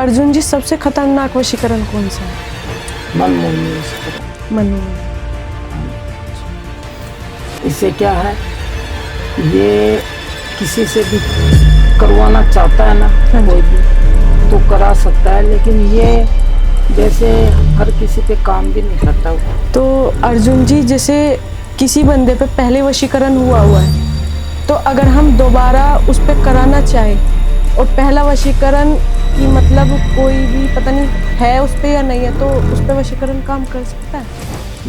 अर्जुन जी, सबसे खतरनाक वशीकरण कौन सा है? मनमोहनी वशीकरण। मनमोहन। इससे क्या है, ये किसी से भी करवाना चाहता है ना, कोई भी तो करा सकता है, लेकिन ये जैसे हर किसी पे काम भी नहीं करता। तो अर्जुन जी, जैसे किसी बंदे पे पहले वशीकरण हुआ है, तो अगर हम दोबारा उस पे कराना चाहें और पहला वशीकरण की मतलब कोई भी पता नहीं है उस पे या नहीं है, तो उस पे वशीकरण काम कर सकता है?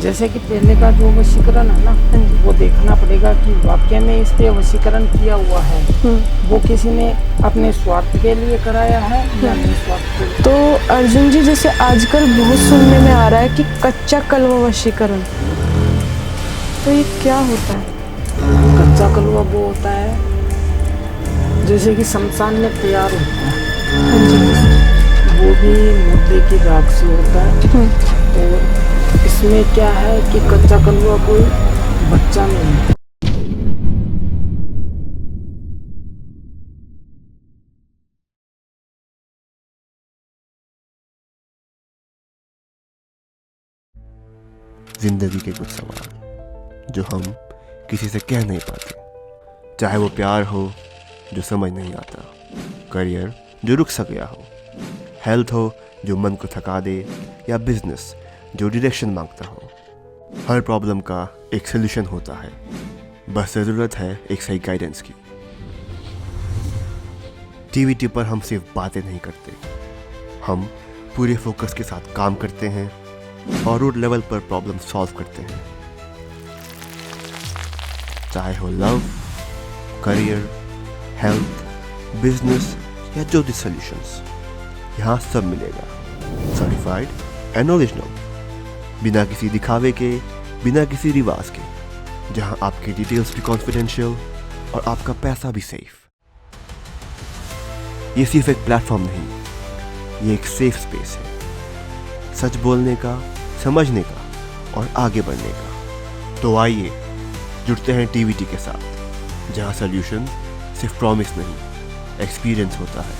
जैसे कि पहले का जो वशीकरण है ना, वो देखना पड़ेगा कि वाकई में इस पे वशीकरण किया हुआ है, वो किसी ने अपने स्वार्थ के लिए कराया है या नहीं स्वार्थ के लिए। तो अर्जुन जी, जैसे आजकल बहुत सुनने में आ रहा है कि कच्चा कलवा वशीकरण, तो ये क्या होता है? कच्चा कलवा वो होता है जैसे कि शमशान में तैयार होता है, वो भी मुर्दे की राख से होता है। और इसमें क्या है कि कच्चा कलवा कोई बच्चा नहीं है। जिंदगी के कुछ सवाल जो हम किसी से कह नहीं पाते, चाहे वो प्यार हो जो समझ नहीं आता, करियर जो रुक सा गया हो, हेल्थ हो जो मन को थका दे, या बिजनेस जो डायरेक्शन मांगता हो। हर प्रॉब्लम का एक सोल्यूशन होता है, बस ज़रूरत है एक सही गाइडेंस की। टीवीटी पर हम सिर्फ बातें नहीं करते, हम पूरे फोकस के साथ काम करते हैं और रूट लेवल पर प्रॉब्लम सॉल्व करते हैं। चाहे हो लव, करियर, हेल्थ, बिजनेस या जो भी सॉल्यूशंस, यहाँ सब मिलेगा। सर्टिफाइड एंड ओरिजिनल, बिना किसी दिखावे के, बिना किसी रिवाज के, जहाँ आपकी डिटेल्स भी कॉन्फिडेंशियल और आपका पैसा भी सेफ। ये सिर्फ एक प्लेटफॉर्म नहीं, ये एक सेफ स्पेस है, सच बोलने का, समझने का और आगे बढ़ने का। तो आइए जुड़ते हैं टीवीटी के साथ, जहां सॉल्यूशन सिर्फ प्रॉमिस नहीं, एक्सपीरियंस होता है।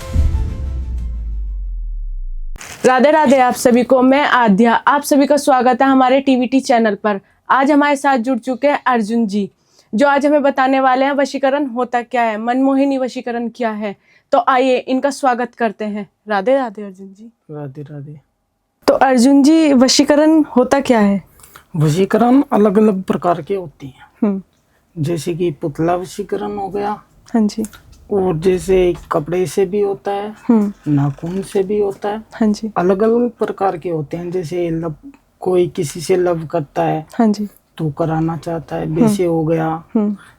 राधे राधे आप सभी को, मैं आद्या, आप सभी का स्वागत है हमारे टीवीटी चैनल पर। आज हमारे साथ जुड़ चुके हैं अर्जुन जी, जो आज हमें बताने वाले हैं वशीकरण होता क्या है, मनमोहिनी वशीकरण क्या है। तो आइए इनका स्वागत करते हैं। राधे राधे अर्जुन जी। राधे राधे। तो अर्जुन जी, वशीकरण होता क्या है? वशीकरण अलग अलग प्रकार के होती हैं, जैसे कि पुतला वशीकरण हो गया। हाँ जी। और जैसे कपड़े से भी होता है, नाखून से भी होता है। हाँ जी। अलग अलग प्रकार के होते हैं। जैसे लव, कोई किसी से लव करता है, हाँ जी, तो कराना चाहता है, वैसे हो गया।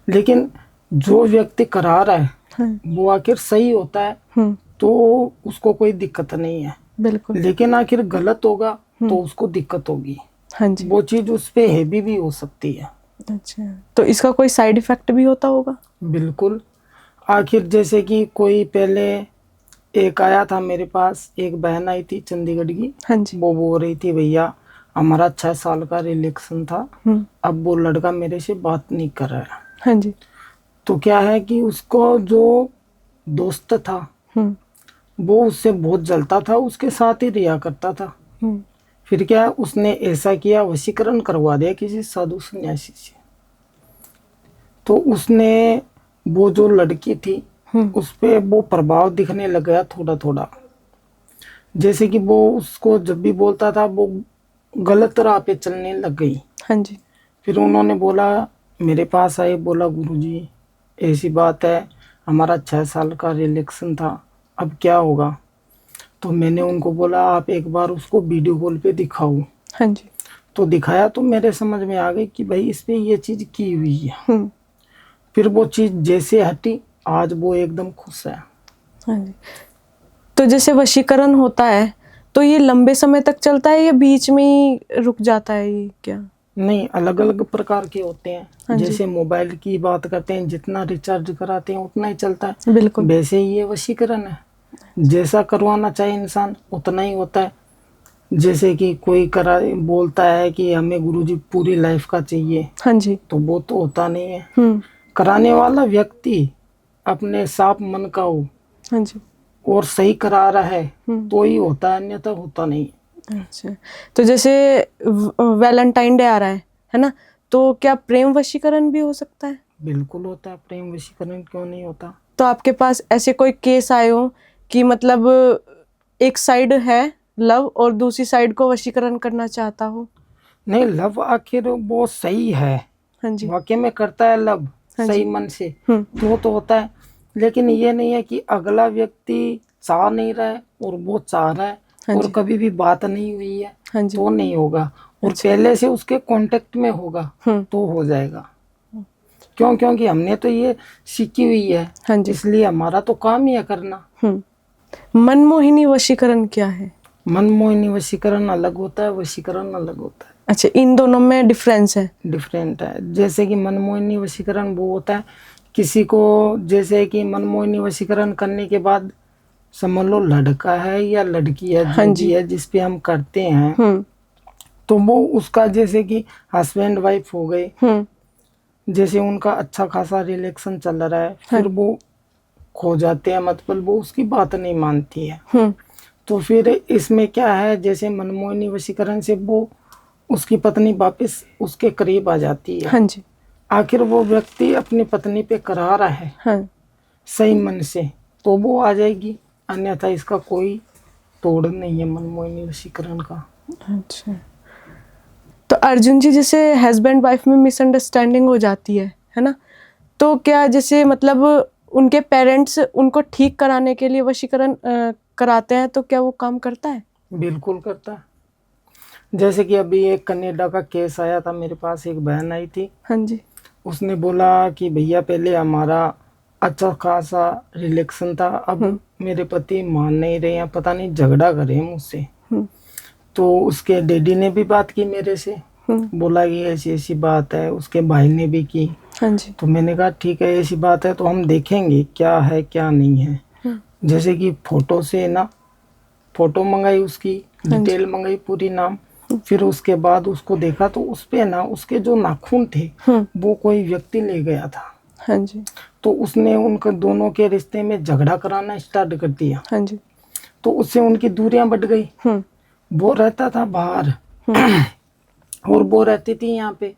लेकिन जो व्यक्ति करा रहा है वो आखिर सही होता है तो उसको कोई दिक्कत नहीं है, बिल्कुल। लेकिन आखिर गलत होगा तो उसको दिक्कत होगी। हाँ जी। वो चीज उस पे हैवी भी हो सकती है। अच्छा, तो इसका कोई साइड इफेक्ट भी होता होगा? बिल्कुल। आखिर जैसे कि कोई पहले एक आया था मेरे पास, एक बहन आई थी चंडीगढ़ की। हाँ जी। वो बोल रही थी भैया हमारा 6 साल का रिलेशन था, अब वो लड़का मेरे से बात नहीं कर रहा है। हाँ जी। तो क्या है कि उसको जो दोस्त था वो उससे बहुत जलता था, उसके साथ ही रिया करता था। फिर क्या उसने ऐसा किया, वशीकरण करवा दिया किसी साधु सन्यासी से। तो उसने वो जो लड़की थी उस पे वो प्रभाव दिखने लग गया थोड़ा थोड़ा। जैसे कि वो उसको जब भी बोलता था वो गलत राह पे चलने लग गई। हाँ जी। फिर उन्होंने बोला, मेरे पास आए, बोला गुरुजी ऐसी बात है, हमारा 6 साल का रिलेशन था, अब क्या होगा। तो मैंने उनको बोला आप एक बार उसको वीडियो कॉल पे दिखाओ। हाँ जी। तो दिखाया तो मेरे समझ में आ गई कि भाई इस पे ये चीज की हुई है। फिर वो चीज जैसे हटी, आज वो एकदम खुश है। हाँ जी। तो जैसे वशीकरण होता है तो ये लंबे समय तक चलता है या बीच में ही रुक जाता है, ये क्या? नहीं, अलग अलग प्रकार के होते हैं। हाँ जी। जैसे मोबाइल की बात करते हैं, जितना रिचार्ज कराते हैं उतना ही चलता है। बिल्कुल। वैसे ही ये वशीकरण है, जैसा करवाना चाहे इंसान उतना ही होता है। जैसे कि कोई करा बोलता है कि हमें गुरुजी पूरी लाइफ का चाहिए, हाँ जी। तो वो तो होता नहीं है। कराने वाला व्यक्ति अपने साफ मन का हो, हाँ जी। और सही करा रहा है तो ही होता है, अन्यथा होता नहीं। अच्छा, तो जैसे वैलेंटाइन डे आ रहा है ना, तो क्या प्रेम वशीकरण भी हो सकता है? बिल्कुल होता है, प्रेम वशीकरण क्यों नहीं होता। तो आपके पास ऐसे कोई केस आए हो कि मतलब एक साइड है लव और दूसरी साइड को वशीकरण करना चाहता हो? नहीं, लव आखिर वो सही है, हाँ जी। वाकई में करता है लव हाँ सही जी। मन से, तो होता है। लेकिन ये नहीं है कि अगला व्यक्ति चाह नहीं रहा है और वो चाह रहा है हाँ और जी। कभी भी बात नहीं हुई है हाँ जी। तो नहीं होगा, और अच्छा। पहले से उसके कांटेक्ट में होगा तो हो जाएगा। क्यों? क्योंकि हमने तो ये सीखी हुई है, हाँ जी। इसलिए हमारा तो काम ही है करना। मनमोहिनी वशीकरण क्या है? मनमोहिनी वशीकरण अलग होता है, वशीकरण अलग होता है, अच्छा, इन दोनों में डिफरेंस है? डिफरेंट है। जैसे कि मनमोहिनी वशीकरण वो होता है किसी को, जैसे कि मनमोहिनी वशीकरण करने के बाद समझ लो लड़का है या लड़की है, हाँ जो जी। भी है जिस पे हम करते हैं, तो वो उसका जैसे कि हस्बैंड वाइफ हो गए, जैसे उनका अच्छा खासा रिलेशन चल रहा है, फिर वो खो जाते हैं, मतलब वो उसकी बात नहीं मानती है। तो फिर इसमें क्या है, जैसे मनमोहिनी वशीकरण से वो उसकी पत्नी वापस उसके करीब आ जाती है। हाँ जी। आखिर वो व्यक्ति अपनी पत्नी पे करा रहा है हाँ। सही मन से, तो वो आ जाएगी, अन्यथा इसका कोई तोड़ नहीं है मनमोहिनी वशीकरण का। अच्छा, तो अर्जुन जी जैसे हस्बैंड वाइफ में मिसअंडरस्टैंडिंग हो जाती है ना, तो क्या जैसे मतलब उनके पेरेंट्स उनको ठीक कराने के लिए वशीकरण कराते हैं, तो क्या वो काम करता है? बिल्कुल करता है। जैसे कि अभी एक कनाडा का केस आया था मेरे पास, एक बहन आई थी, हाँ जी। उसने बोला कि भैया पहले हमारा अच्छा खासा रिलेशन था, अब मेरे पति मान नहीं रहे हैं, पता नहीं झगड़ा करे मुझसे। तो उसके डैडी ने भी बात की मेरे से, बोला कि ऐसी ऐसी बात है, उसके भाई ने भी की। हाँ जी। तो मैंने कहा ठीक है, ऐसी बात है तो हम देखेंगे क्या है क्या नहीं है। जैसे कि फोटो से ना, फोटो मंगाई, उसकी डिटेल मंगाई पूरी, नाम, फिर उसके बाद उसको देखा तो उस पे ना उसके जो नाखून थे वो कोई व्यक्ति ले गया था। हाँ जी। तो उसने उनके दोनों के रिश्ते में झगड़ा कराना स्टार्ट कर दिया। हाँ जी। तो उससे उनकी दूरियां बढ़ गई। वो रहता था बाहर और वो रहती थी यहाँ पे।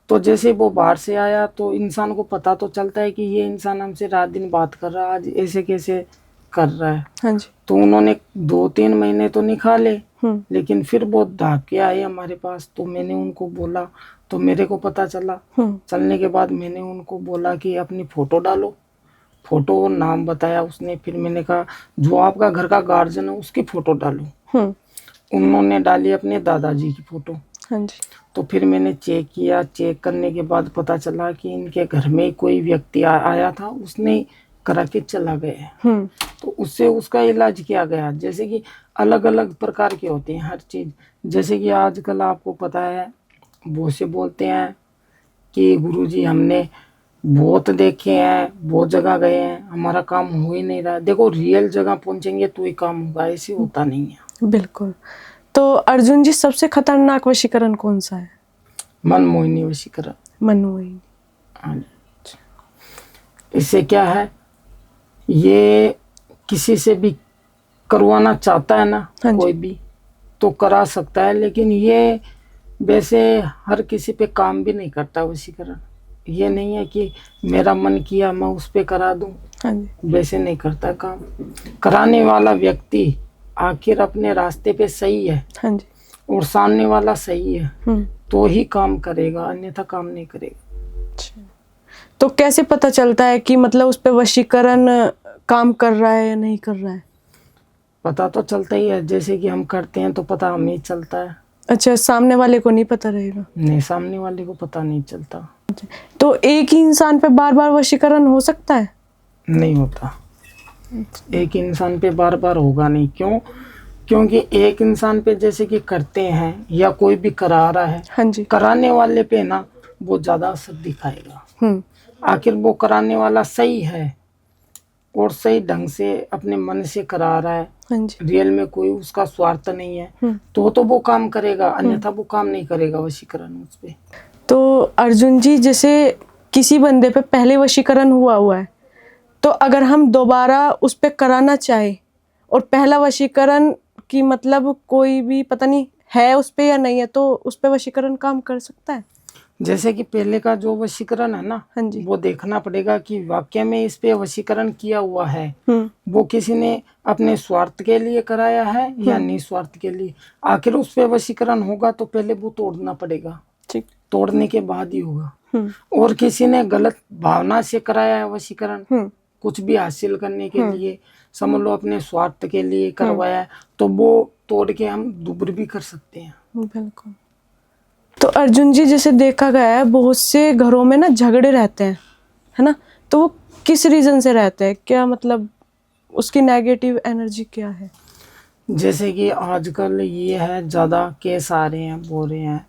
तो जैसे वो बाहर से आया तो इंसान को पता तो चलता है कि ये इंसान हमसे रात दिन बात कर रहा है, आज ऐसे कैसे कर रहा है। हाँ जी। तो उन्होंने 2-3 महीने तो निकाले, लेकिन फिर वो भाग के आए हमारे पास। तो मैंने उनको बोला, तो मेरे को पता चला, चलने के बाद मैंने उनको बोला कि अपनी फोटो डालो। फोटो और नाम बताया उसने, फिर मैंने कहा जो आपका घर का गार्जियन है उसकी फोटो डालो। उन्होंने डाली अपने दादाजी की फोटो। हाँ जी। तो फिर मैंने चेक किया, चेक करने के बाद पता चला कि इनके घर में कोई व्यक्ति आया था, उसने करा के चला गया। तो उससे उसका इलाज किया गया। जैसे कि अलग अलग प्रकार के होते हैं हर चीज़। जैसे कि आजकल आपको पता है वो से बोलते हैं कि गुरुजी हमने बहुत देखे हैं, बहुत जगह गए हैं, हमारा काम हो ही नहीं रहा। देखो रियल जगह पहुंचेंगे तो ही काम होगा, ऐसे होता नहीं है। बिल्कुल। तो अर्जुन जी सबसे खतरनाक वशीकरण कौन सा है? मनमोहिनी वशीकरण। मनमोहिनी। हाँ जी। इससे क्या है, ये किसी से भी करवाना चाहता है ना, कोई भी तो करा सकता है, लेकिन ये वैसे हर किसी पे काम भी नहीं करता वशीकरण। ये नहीं है कि मेरा मन किया मैं उस पे करा दूं, वैसे नहीं करता काम। कराने वाला व्यक्ति आखिर अपने रास्ते पे सही है और सामने वाला सही है तो ही काम करेगा, अन्यथा काम नहीं करेगा। तो कैसे पता चलता है कि मतलब उस पे वशीकरण काम कर रहा है या नहीं कर रहा है? पता तो चलता ही है, जैसे कि हम करते हैं तो पता हमें ही चलता है। अच्छा, सामने वाले को नहीं पता रहेगा? नहीं, सामने वाले को पता नहीं चलता। तो एक ही इंसान पे बार बार वशीकरण हो सकता है? नहीं होता, एक इंसान पे बार बार होगा नहीं। क्यों? क्योंकि एक इंसान पे जैसे कि करते हैं या कोई भी करा रहा है, हाँ जी, कराने वाले पे ना वो ज्यादा असर दिखाएगा। आखिर वो कराने वाला सही है और सही ढंग से अपने मन से करा रहा है, हाँ जी, रियल में कोई उसका स्वार्थ नहीं है, तो वो काम करेगा, अन्यथा वो काम नहीं करेगा वशीकरण उस पे। तो अर्जुन जी जैसे किसी बंदे पे पहले वशीकरण हुआ है तो अगर हम दोबारा उस पे कराना चाहे और पहला वशीकरण की मतलब कोई भी पता नहीं है उस पे या नहीं है, तो उस पे वशीकरण काम कर सकता है? जैसे कि पहले का जो वशीकरण है ना, हाँ जी। वो देखना पड़ेगा कि वाकई में इस पे वशीकरण किया हुआ है, वो किसी ने अपने स्वार्थ के लिए कराया है या निस्वार्थ के लिए। आखिर उस पे वशीकरण होगा तो पहले वो तोड़ना पड़ेगा, ठीक। तोड़ने के बाद ही होगा। और किसी ने गलत भावना से कराया है वशीकरण, कुछ भी हासिल करने के लिए, समझ लो अपने स्वार्थ के लिए करवाया है, तो वो तोड़ के हम दूर भी कर सकते हैं। बिल्कुल। तो अर्जुन जी, जैसे देखा गया है बहुत से घरों में ना झगड़े रहते हैं, है ना, तो वो किस रीजन से रहते हैं? क्या मतलब उसकी नेगेटिव एनर्जी क्या है? जैसे कि आजकल ये है, ज्यादा केस आ रहे हैं, बोल रहे हैं,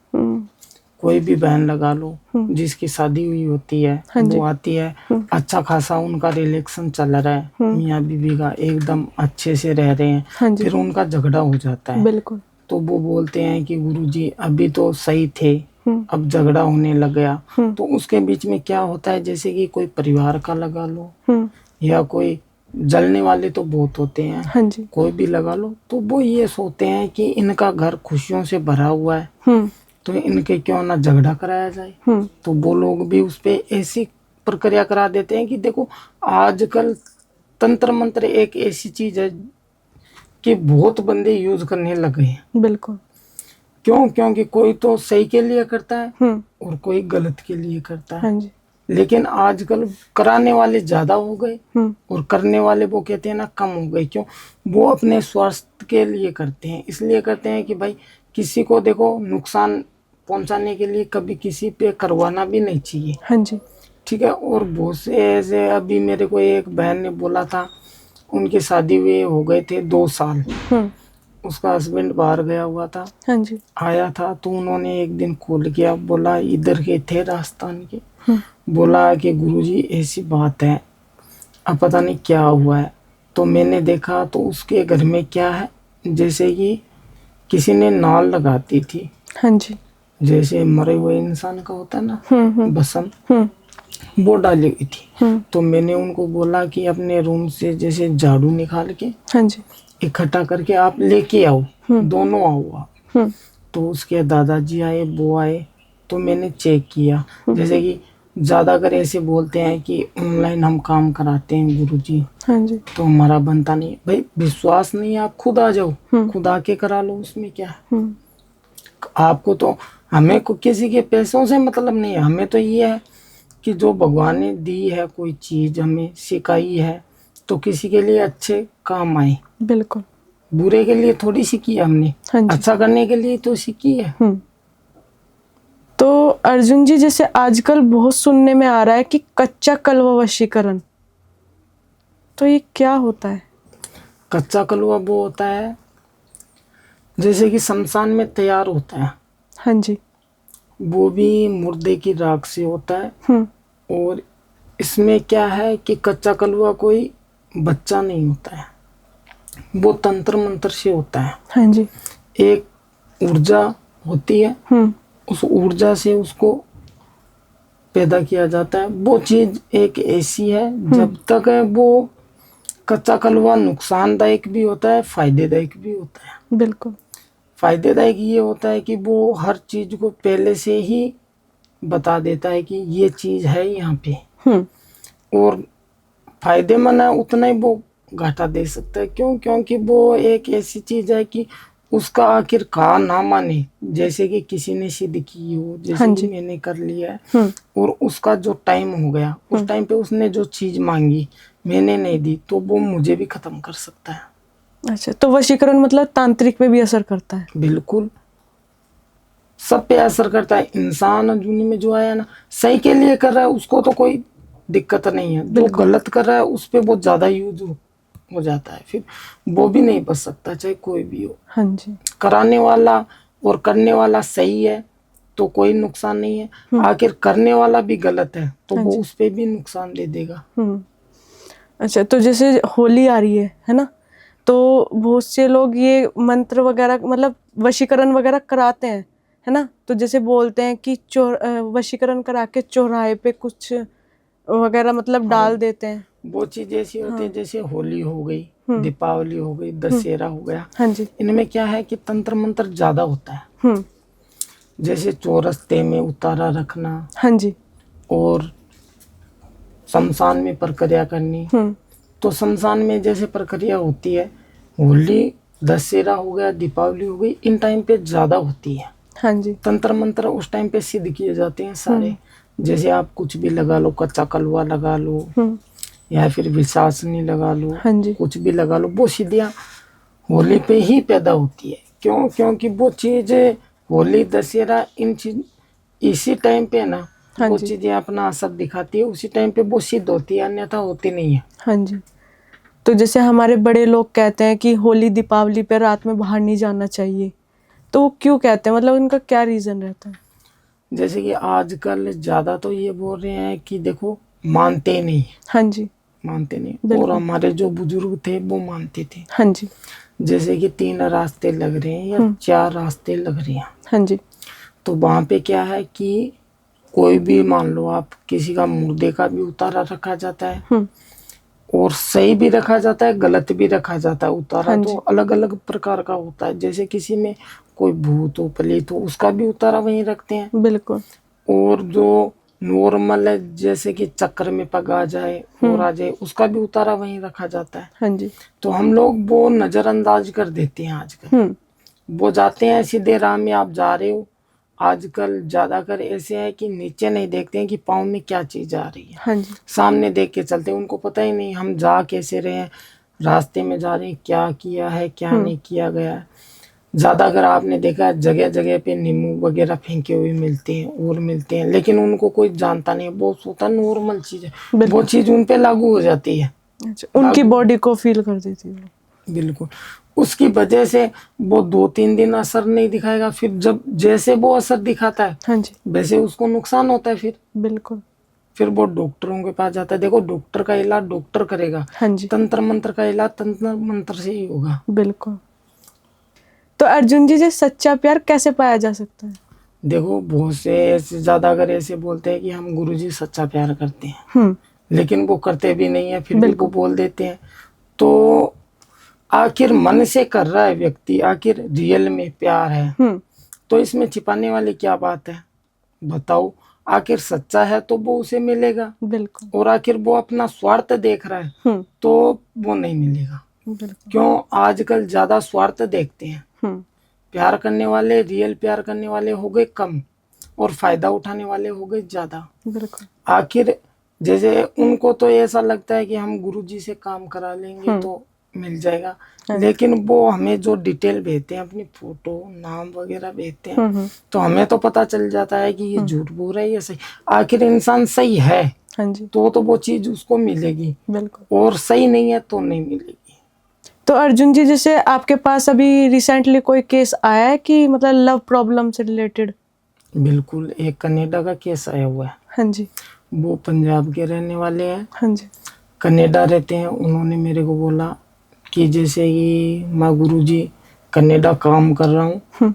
कोई भी बहन लगा लो जिसकी शादी हुई होती है, वो आती है, अच्छा खासा उनका रिलेशन चल रहा है, मियाँ बीवी का एकदम अच्छे से रह रहे हैं, फिर उनका झगड़ा हो जाता है। बिल्कुल। तो वो बोलते हैं कि गुरुजी अभी तो सही थे, अब झगड़ा होने लग गया। तो उसके बीच में क्या होता है, जैसे कि कोई परिवार का लगा लो या कोई जलने वाले तो बहुत होते हैं, हाँ जी। कोई भी लगा लो, तो वो ये सोचते हैं कि इनका घर खुशियों से भरा हुआ है, तो इनके क्यों ना झगड़ा कराया जाए। तो वो लोग भी उस पे ऐसी प्रक्रिया करा देते हैं कि देखो आजकल तंत्र मंत्र एक ऐसी चीज है कि बहुत बंदे यूज करने लगे हैं। बिल्कुल। क्यों? क्योंकि कोई तो सही के लिए करता है और कोई गलत के लिए करता है। हाँ जी। लेकिन आजकल कराने वाले ज्यादा हो गए और करने वाले वो कहते हैं ना कम हो गए। क्यों? वो अपने स्वास्थ्य के लिए करते हैं, इसलिए करते हैं कि भाई किसी को देखो नुकसान पहुंचाने के लिए कभी किसी पे करवाना भी नहीं चाहिए। हाँ जी। ठीक है। और बहुत से ऐसे, अभी मेरे को एक बहन ने बोला था, उनकी शादी हुए हो गए थे 2 साल, उसका हस्बैंड बाहर गया हुआ था, हाँ जी। आया था, तो उन्होंने एक दिन कॉल किया, बोला इधर के थे राजस्थान के, बोला कि गुरुजी ऐसी बात है, अब पता नहीं क्या हुआ है। तो मैंने देखा तो उसके घर में क्या है, जैसे कि किसी ने नाल लगाती थी, हाँ जी। जैसे मरे हुए इंसान का होता है ना बसम, वो डाली हुई थी। तो मैंने उनको बोला कि अपने रूम से जैसे झाड़ू निकाल के, हाँ जी, इकट्ठा करके आप लेके आओ, दोनों आओ आप। तो उसके दादाजी आए, वो आए, तो मैंने चेक किया। जैसे कि ज्यादा अगर ऐसे बोलते हैं कि ऑनलाइन हम काम कराते हैं गुरुजी, हाँ जी, तो हमारा बनता नहीं। भाई विश्वास नहीं, आप खुद आ जाओ, खुद आके करा लो, उसमें क्या है। आपको तो, हमें को किसी के पैसों से मतलब नहीं है, हमें तो ये है कि जो भगवान ने दी है कोई चीज, हमें सिखाई है, तो किसी के लिए अच्छे काम आए। बिल्कुल। बुरे के लिए थोड़ी सीखी है हमने, हाँ जी। अच्छा करने के लिए तो सीखी है। तो अर्जुन जी, जैसे आजकल बहुत सुनने में आ रहा है कि कच्चा कलवा वशीकरण, तो ये क्या होता है? कच्चा कलवा वो होता है जैसे कि शमशान में तैयार होता है, हाँ जी। वो भी मुर्दे की राख से होता है। और इसमें क्या है कि कच्चा कलवा कोई बच्चा नहीं होता है, वो तंत्र मंत्र से होता है। हाँ जी। एक ऊर्जा होती है, उस ऊर्जा से उसको पैदा किया जाता है। वो चीज एक ऐसी है, जब तक है वो कच्चा कलवा नुकसानदायक भी होता है, फायदेदायक भी होता है। बिल्कुल। फायदेदायक ये होता है कि वो हर चीज को पहले से ही बता देता है कि ये चीज है यहाँ पे। और फायदेमंद है उतना ही वो घाटा दे सकता है। क्यों? क्योंकि वो एक ऐसी चीज है कि उसका आखिरकार ना माने, जैसे कि किसी ने सिद्ध की हो, जैसे हाँ कि जी। मैंने कर लिया है, और उसका जो टाइम हो गया, उस टाइम पे उसने जो चीज मांगी मैंने नहीं दी, तो वो मुझे भी खत्म कर सकता है। अच्छा, तो वशीकरण मतलब तांत्रिक पे भी असर करता है? बिल्कुल, सब पे असर करता है। इंसान दुनिया में जो आया ना, सही के लिए कर रहा है उसको तो कोई दिक्कत नहीं है, जो गलत कर रहा है उस पे बहुत ज्यादा यूज हो जाता है, फिर वो भी नहीं बच सकता, चाहे कोई भी हो। हाँ जी। कराने वाला और करने वाला सही है तो कोई नुकसान नहीं है, आखिर करने वाला भी गलत है तो वो उस पे भी नुकसान दे देगा। अच्छा, तो जैसे होली आ रही है ना, तो बहुत से लोग ये मंत्र वगैरह मतलब वशीकरण वगैरह कराते हैं, है ना, तो जैसे बोलते हैं कि वशीकरण करा के चौराहे पे कुछ वगैरह मतलब डाल देते हैं। वो चीज ऐसी होती है जैसे होली हो गई, दीपावली हो गई, दशहरा हो गया। हाँ जी। इनमें क्या है कि तंत्र मंत्र ज्यादा होता है। जैसे चौरस्ते में उतारा रखना, हाँ जी। और शमशान में प्रक्रिया करनी। तो शमशान में जैसे प्रक्रिया होती है, होली दशहरा हो गया, दीपावली हो गई, इन टाइम पे ज्यादा होती है। हाँ जी। तंत्र मंत्र उस टाइम पे सिद्ध किए जाते हैं सारे। जैसे आप कुछ भी लगा लो, कच्चा कलवा लगा लो, या फिर विशासनी लगा लो, हाँ जी। कुछ भी लगा लो, वो सिद्धियां होली पे ही पैदा होती है। क्यों? क्योंकि वो चीज होली दशहरा इन चीज इसी टाइम पे ना, हाँ वो जी। चीजें अपना असर दिखाती है, उसी टाइम पे वो सिद्ध होती है, अन्यथा होती नहीं है। हाँ जी। तो जैसे हमारे बड़े लोग कहते हैं कि होली दीपावली पे रात में बाहर नहीं जाना चाहिए, तो वो क्यों कहते हैं, मतलब उनका क्या रीजन रहता है? जैसे कि आजकल ज्यादा तो ये बोल रहे हैं कि देखो, मानते नहीं, हाँ जी। मानते नहीं। और हमारे जो बुजुर्ग थे वो मानते थे। हाँ जी। जैसे कि 3 रास्ते लग रहे हैं या 4 रास्ते लग रहे हैं, हाँ जी। तो वहां पे क्या है कि कोई भी मान लो आप, किसी का मुर्दे का भी उतारा रखा जाता है, और सही भी रखा जाता है, गलत भी रखा जाता है उतारा। तो अलग अलग प्रकार का होता है। जैसे किसी में कोई भूत हो, प्रेत हो, उसका भी उतारा वहीं रखते हैं। बिल्कुल। और जो नॉर्मल है, जैसे कि चक्र में पग आ जाए और आ जाए, उसका भी उतारा वहीं रखा जाता है। हाँ जी। तो हम लोग वो नजरअंदाज कर देते हैं आजकल। वो जाते हैं सीधे राह में, आप जा रहे हो। आजकल ज्यादातर ऐसे है कि नीचे नहीं देखते हैं कि पाँव में क्या चीज आ रही है। हाँ जी। सामने देख के चलते हैं, उनको पता ही नहीं हम जा कैसे रहे हैं, रास्ते में जा रहे हैं, क्या किया है, क्या नहीं किया गया है। ज्यादा अगर आपने देखा, जगह जगह पे नींबू वगैरह फेंके हुए मिलते हैं और मिलते हैं, लेकिन उनको कोई जानता नहीं है। वो होता नॉर्मल चीज है, वो चीज उन पे लागू हो जाती है। अच्छा, उनकी बॉडी को फील कर देती है। बिल्कुल। उसकी वजह से वो 2-3 दिन असर नहीं दिखाएगा, फिर जब जैसे वो असर दिखाता है, हाँ जी। वैसे उसको नुकसान होता है। बिल्कुल। फिर वो डॉक्टरों के पास जाता है। देखो, डॉक्टर का इलाज डॉक्टर करेगा, हाँ जी। तंत्र मंत्र का इलाज तंत्र मंत्र से ही होगा। बिल्कुल। तो अर्जुन जी, सच्चा प्यार कैसे पाया जा सकता है? देखो, बहुत से ऐसे ज्यादा अगर ऐसे बोलते हैं कि हम गुरुजी सच्चा प्यार करते हैं, लेकिन वो करते भी नहीं है, फिर भी वो बोल देते हैं। तो आखिर मन से कर रहा है व्यक्ति, आखिर रियल में प्यार है, तो इसमें छिपाने वाली क्या बात है? बताओ। आखिर सच्चा है तो वो उसे मिलेगा। बिल्कुल। और आखिर वो अपना स्वार्थ देख रहा है तो वो नहीं मिलेगा। बिल्कुल। क्यों? आजकल ज्यादा स्वार्थ देखते हैं। प्यार करने वाले, रियल प्यार करने वाले हो गए कम, और फायदा उठाने वाले हो गए ज्यादा। बिल्कुल। आखिर जैसे उनको तो ऐसा लगता है कि हम गुरुजी से काम करा लेंगे तो मिल जाएगा, लेकिन वो हमें जो डिटेल भेजते हैं, अपनी फोटो, नाम वगैरह भेजते हैं, तो हमें तो पता चल जाता है कि ये झूठ बोल रहा है या सही। आखिर इंसान सही है हाँ जी। तो वो चीज उसको मिलेगी। बिल्कुल। और सही नहीं है तो नहीं मिलेगी। तो अर्जुन जी, जैसे आपके पास अभी रिसेंटली कोई केस आया है कि मतलब लव प्रॉब्लम से रिलेटेड? बिल्कुल। एक कनाडा का केस आया हुआ है। हाँ जी। वो पंजाब के रहने वाले हैं, हाँ जी। कनाडा रहते हैं। उन्होंने मेरे को बोला कि जैसे कि मैं गुरुजी कनाडा काम कर रहा हूँ,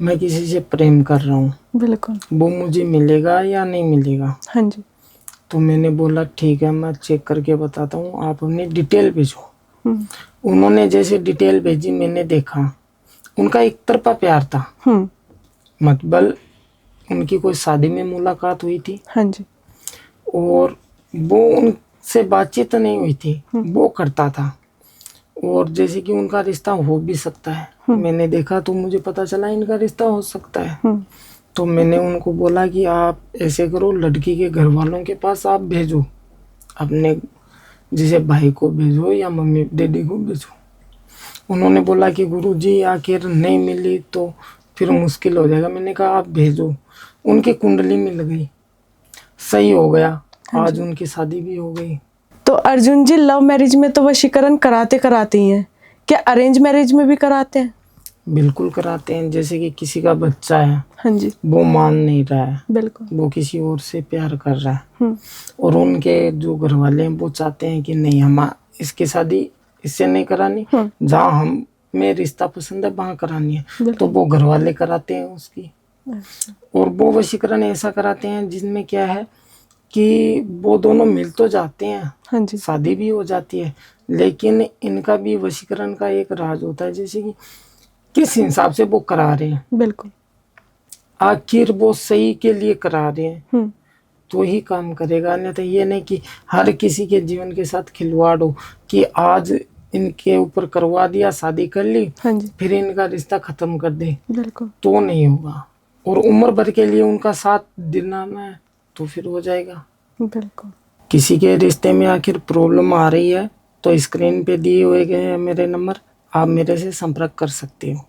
मैं किसी से प्रेम कर रहा हूँ, बिल्कुल। वो मुझे मिलेगा या नहीं मिलेगा? हाँ जी। तो मैंने बोला ठीक है, मैं चेक करके बताता हूँ, आप अपनी डिटेल भेजो। उन्होंने जैसे डिटेल भेजी, मैंने देखा उनका एक तरफा प्यार था। मतलब उनकी कोई शादी में मुलाकात हुई थी। हाँ जी। और वो उनसे बातचीत नहीं हुई थी, वो करता था। और जैसे कि उनका रिश्ता हो भी सकता है, मैंने देखा तो मुझे पता चला इनका रिश्ता हो सकता है। तो मैंने उनको बोला कि आप ऐसे करो, लड़की के घर वालों के पास आप भेजो, अपने जैसे भाई को भेजो या मम्मी डैडी को भेजो। उन्होंने बोला कि गुरुजी आखिर नहीं मिली तो फिर मुश्किल हो जाएगा। मैंने कहा आप भेजो। उनकी कुंडली मिल गई, सही हो गया। आज उनकी शादी भी हो गई। तो अर्जुन जी, लव मैरिज में तो वशीकरण कराते ही हैं, क्या अरेंज मैरिज में भी कराते हैं? बिल्कुल कराते हैं। जैसे कि किसी का बच्चा है, हाँ जी। वो मान नहीं रहा है, बिल्कुल। वो किसी और से प्यार कर रहा है, और उनके जो घर वाले हैं वो चाहते हैं कि नहीं, हम इसकी शादी इससे नहीं करानी, जहाँ हमें रिश्ता पसंद है वहाँ करानी है, तो वो घर वाले कराते हैं उसकी। और वो वशीकरण ऐसा कराते हैं जिसमें क्या है कि वो दोनों मिल तो जाते हैं, हाँ जी। शादी भी हो जाती है, लेकिन इनका भी वशीकरण का एक राज होता है, जैसे कि किस हिसाब से वो करा रहे हैं, बिल्कुल। आखिर वो सही के लिए करा रहे हैं हम्म। तो ही काम करेगा। अन्यथा ये नहीं कि हर किसी के जीवन के साथ खिलवाड़ हो कि आज इनके ऊपर करवा दिया, शादी कर ली, हाँ जी। फिर इनका रिश्ता खत्म कर दे, बिल्कुल। तो नहीं होगा। और उम्र भर के लिए उनका साथ दिलाना है तो फिर हो जाएगा। बिल्कुल। किसी के रिश्ते में आखिर प्रॉब्लम आ रही है तो स्क्रीन पे दिए हुए गए हैं मेरे नंबर, आप मेरे से संपर्क कर सकते हो।